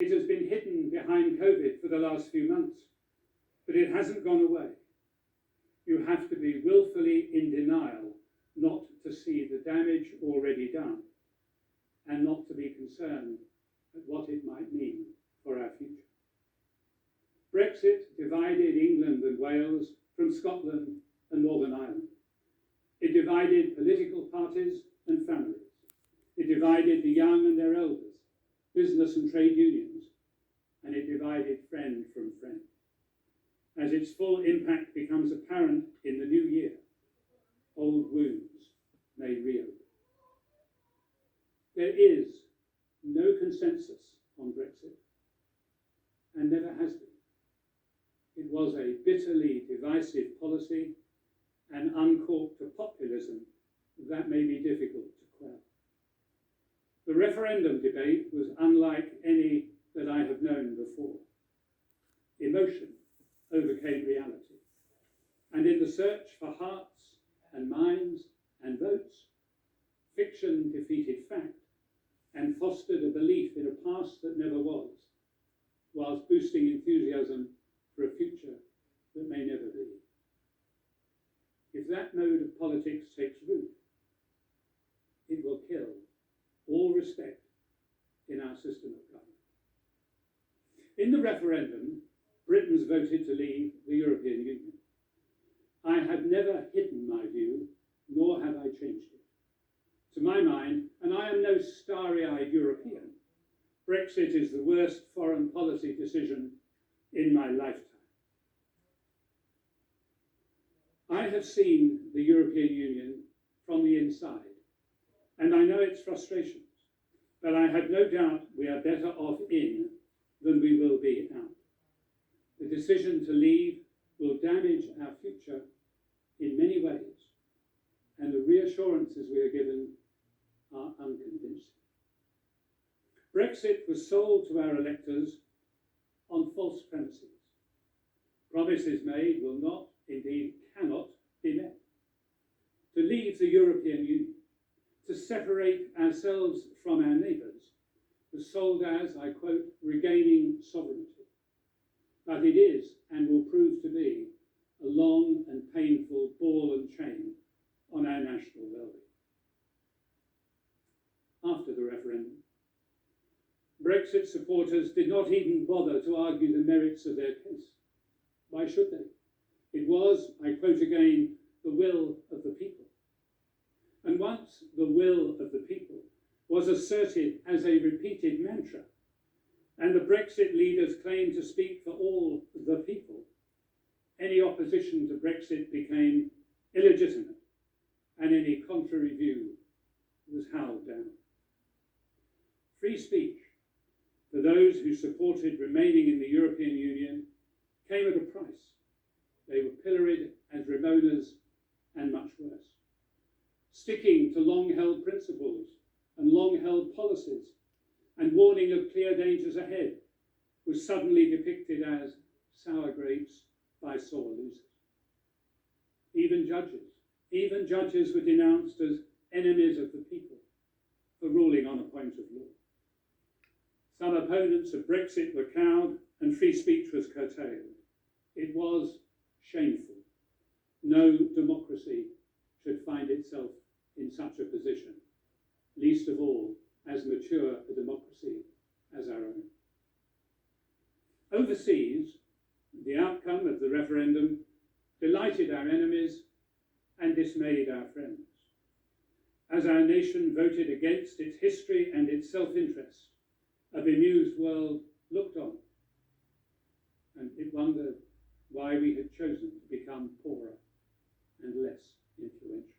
It has been hidden behind COVID for the last few months, but it hasn't gone away. You have to be willfully in denial not to see the damage already done and not to be concerned at what it might mean for our future. Brexit divided England and Wales from Scotland and Northern Ireland. It divided political parties and families. It divided the young and their elders, business and trade unions, and it divided friend from friend. As its full impact becomes apparent in the new year, old wounds may reopen. There is no consensus on Brexit, and never has been. It was a bitterly divisive policy and uncorked a populism that may be difficult to quell. The referendum debate was unlike any that I have known before. Emotion overcame reality, and in the search for hearts and minds and votes, fiction defeated fact and fostered a belief in a past that never was, whilst boosting enthusiasm for a future that may never be. If that mode of politics takes root, it will kill all respect in our system of government. In the referendum, Britons voted to leave the European Union. I have never hidden my view, nor have I changed it. To my mind, and I am no starry-eyed European, Brexit is the worst foreign policy decision in my lifetime. I have seen the European Union from the inside, and I know its frustrations, but I have no doubt we are better off in than we will be out. The decision to leave will damage our future in many ways, and the reassurances we are given are unconvincing. Brexit was sold to our electors on false premises. Promises made will not, indeed cannot, be met. To leave the European Union, to separate ourselves from our neighbours, was sold as, I quote, regaining sovereignty. But it is, and will prove to be, a long and painful ball and chain on our national well-being. After the referendum, Brexit supporters did not even bother to argue the merits of their case. Why should they? It was, I quote again, the will of the people. And once the will of the people was asserted as a repeated mantra, and the Brexit leaders claimed to speak for all the people, any opposition to Brexit became illegitimate, and any contrary view was howled down. Free speech for those who supported remaining in the European Union came at a price. They were pilloried as Ramonas and much worse. Sticking to long-held principles and long-held policies and warning of clear dangers ahead was suddenly depicted as sour grapes by sore losers. Even judges were denounced as enemies of the people for ruling on a point of law. Some opponents of Brexit were cowed and free speech was curtailed. It was shameful. No democracy should find itself in such a position, least of all as mature a democracy as our own. Overseas, the outcome of the referendum delighted our enemies and dismayed our friends. As our nation voted against its history and its self-interest, a bemused world looked on, and it wondered why we had chosen to become poorer and less influential.